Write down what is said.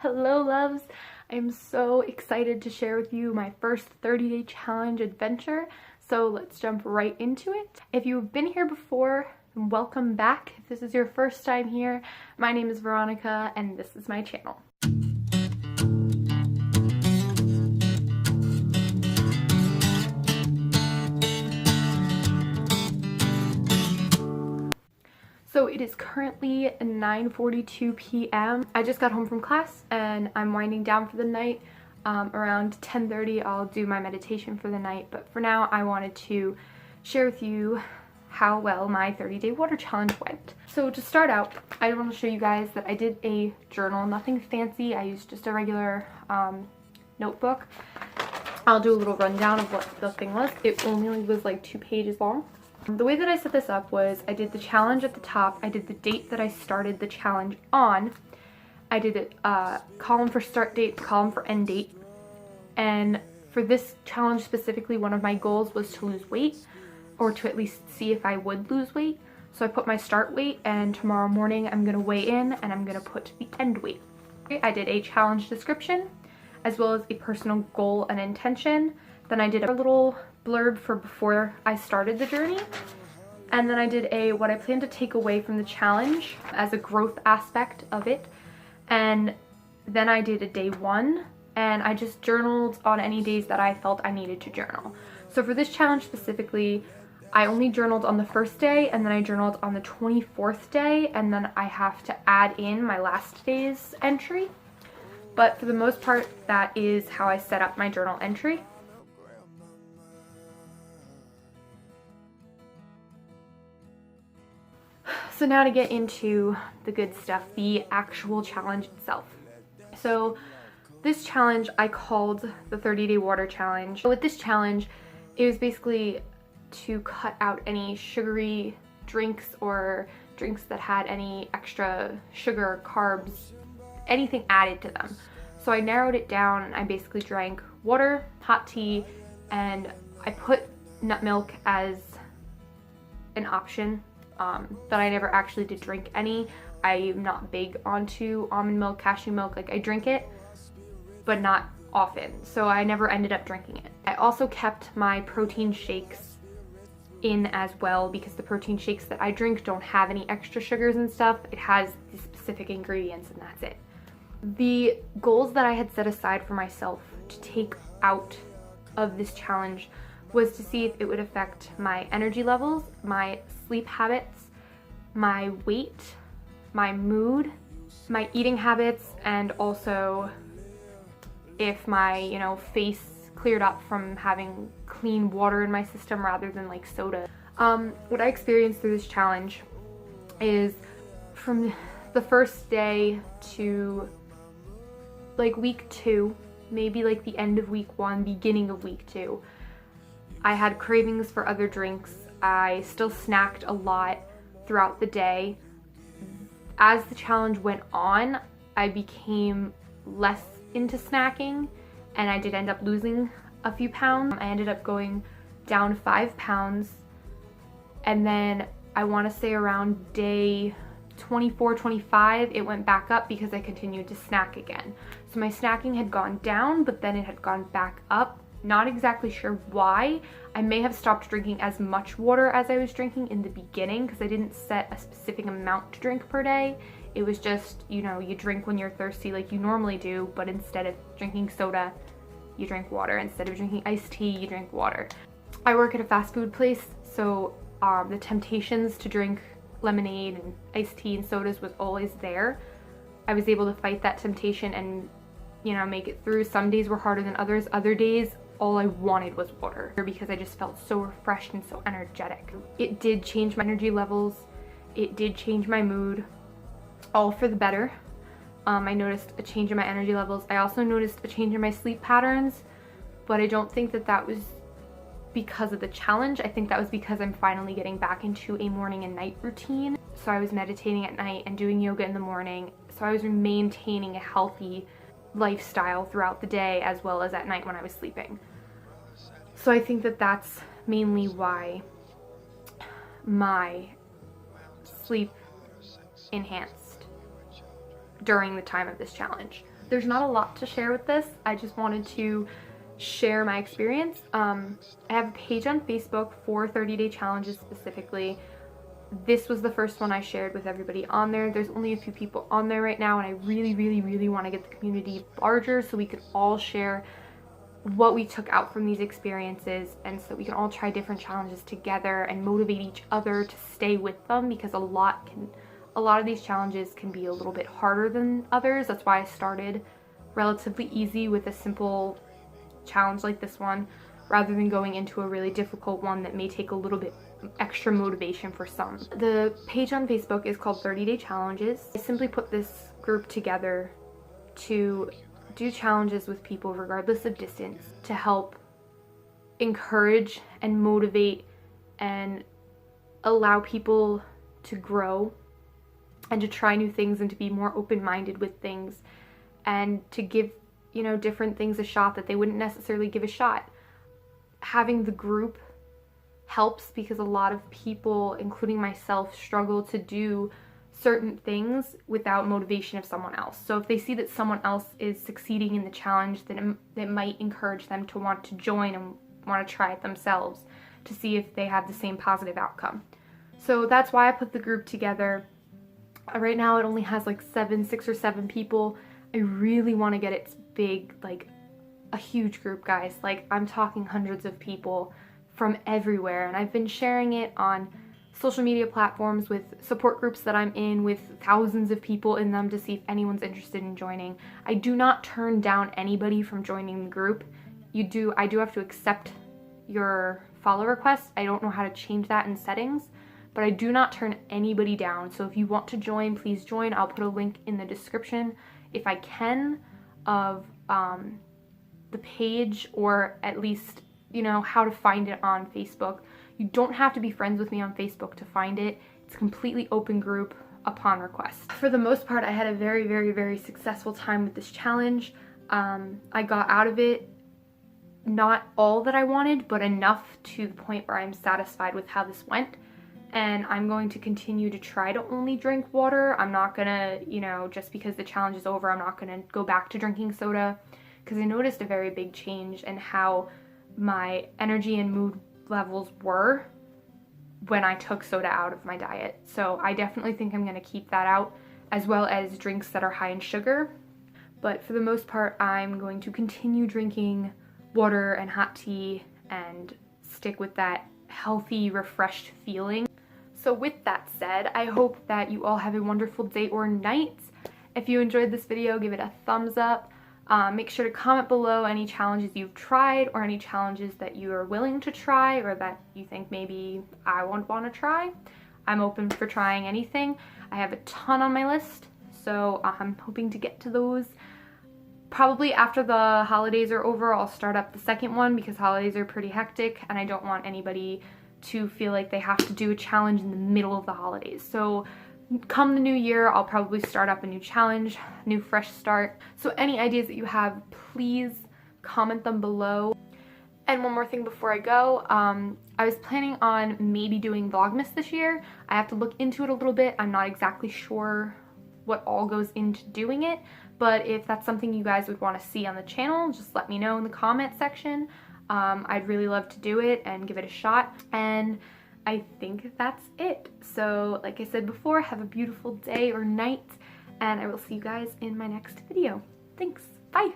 Hello loves! I'm so excited to share with you my first 30-day challenge adventure, so let's jump right into it. If you've been here before, welcome back. If this is your first time here, my name is Veronica and this is my channel. So it is currently 9:42 p.m. I just got home from class and I'm winding down for the night. Around 10:30 I'll do my meditation for the night, but for now I wanted to share with you how well my 30-day water challenge went. So to start out, I want to show you guys that I did a journal, nothing fancy. I used just a regular notebook. I'll do a little rundown of what the thing was. It only was like 2 pages long. The way that I set this up was I did the challenge at the top, I did the date that I started the challenge on, I did a column for start date, column for end date, and for this challenge specifically, one of my goals was to lose weight, or to at least see if I would lose weight. So I put my start weight, and tomorrow morning I'm going to weigh in and I'm going to put the end weight. I did a challenge description, as well as a personal goal and intention. Then I did a little blurb for before I started the journey, and then I did a what I plan to take away from the challenge as a growth aspect of it, and then I did a day 1, and I just journaled on any days that I felt I needed to journal. So for this challenge specifically, I only journaled on the first day, and then I journaled on the 24th day, and then I have to add in my last day's entry. But for the most part, that is how I set up my journal entry. So now to get into the good stuff, the actual challenge itself. So this challenge I called the 30-day water challenge. With this challenge, it was basically to cut out any sugary drinks or drinks that had any extra sugar, carbs, anything added to them. So I narrowed it down and I basically drank water, hot tea, and I put nut milk as an option. But I never actually did drink any. I'm not big onto almond milk, cashew milk. Like, I drink it, but not often. So I never ended up drinking it. I also kept my protein shakes in as well, because the protein shakes that I drink don't have any extra sugars and stuff. It has the specific ingredients and that's it. The goals that I had set aside for myself to take out of this challenge was to see if it would affect my energy levels, my sleep habits, my weight, my mood, my eating habits, and also if my, face cleared up from having clean water in my system rather than like soda. What I experienced through this challenge is from the first day to like week 2, maybe like the end of week 1, beginning of week 2, I had cravings for other drinks. I still snacked a lot throughout the day. As the challenge went on, I became less into snacking, and I did end up losing a few pounds. I ended up going down 5 pounds, and then I want to say around day 24, 25, it went back up because I continued to snack again. So my snacking had gone down, but then it had gone back up. Not exactly sure why. I may have stopped drinking as much water as I was drinking in the beginning, because I didn't set a specific amount to drink per day. It was just, you drink when you're thirsty like you normally do, but instead of drinking soda, you drink water. Instead of drinking iced tea, you drink water. I work at a fast food place, so the temptations to drink lemonade and iced tea and sodas was always there. I was able to fight that temptation and, make it through. Some days were harder than others. Other days, all I wanted was water, because I just felt so refreshed and so energetic. It did change my energy levels. It did change my mood, all for the better. I noticed a change in my energy levels. I also noticed a change in my sleep patterns, but I don't think that that was because of the challenge. I think that was because I'm finally getting back into a morning and night routine. So I was meditating at night and doing yoga in the morning. So I was maintaining a healthy lifestyle throughout the day as well as at night when I was sleeping. So I think that that's mainly why my sleep enhanced during the time of this challenge. There's not a lot to share with this. I just wanted to share my experience. I have a page on Facebook for 30-day challenges specifically. This was the first one I shared with everybody on there. There's only a few people on there right now, and I really want to get the community larger so we can all share what we took out from these experiences, and so we can all try different challenges together and motivate each other to stay with them, because a lot of these challenges can be a little bit harder than others. That's why I started relatively easy with a simple challenge like this one, rather than going into a really difficult one that may take a little bit extra motivation for some. The page on Facebook is called 30-Day Challenges. I simply put this group together to do challenges with people regardless of distance, to help encourage and motivate and allow people to grow and to try new things and to be more open-minded with things, and to give, you know, different things a shot that they wouldn't necessarily give a shot. Having the group helps because a lot of people, including myself, struggle to do certain things without motivation of someone else. So if they see that someone else is succeeding in the challenge, then it might encourage them to want to join and want to try it themselves to see if they have the same positive outcome. So that's why I put the group together. Right now it only has like 6 or 7 people. I really want to get it big, like a huge group, guys. Like, I'm talking hundreds of people from everywhere, and I've been sharing it on social media platforms with support groups that I'm in with thousands of people in them to see if anyone's interested in joining. I do not turn down anybody from joining the group. I do have to accept your follow request. I don't know how to change that in settings, but I do not turn anybody down. So if you want to join, please join. I'll put a link in the description if I can of the page, or at least, you know, how to find it on Facebook. You don't have to be friends with me on Facebook to find it. It's a completely open group upon request. For the most part, I had a very successful time with this challenge. I got out of it not all that I wanted, but enough to the point where I'm satisfied with how this went. And I'm going to continue to try to only drink water. I'm not gonna, you know, just because the challenge is over, I'm not gonna go back to drinking soda, because I noticed a very big change in how my energy and mood levels were when I took soda out of my diet. So I definitely think I'm gonna keep that out, as well as drinks that are high in sugar. But for the most part, I'm going to continue drinking water and hot tea and stick with that healthy, refreshed feeling. So with that said, I hope that you all have a wonderful day or night. If you enjoyed this video, give it a thumbs up. Make sure to comment below any challenges you've tried, or any challenges that you are willing to try, or that you think maybe I won't want to try. I'm open for trying anything. I have a ton on my list, so I'm hoping to get to those. Probably after the holidays are over, I'll start up the second one, because holidays are pretty hectic and I don't want anybody to feel like they have to do a challenge in the middle of the holidays. So come the new year, I'll probably start up a new challenge, new fresh start. So any ideas that you have, please comment them below. And one more thing before I go, I was planning on maybe doing Vlogmas this year. I have to look into it a little bit. I'm not exactly sure what all goes into doing it, but if that's something you guys would want to see on the channel, just let me know in the comment section. I'd really love to do it and give it a shot. And I think that's it. So like I said before, have a beautiful day or night, and I will see you guys in my next video. Thanks. Bye.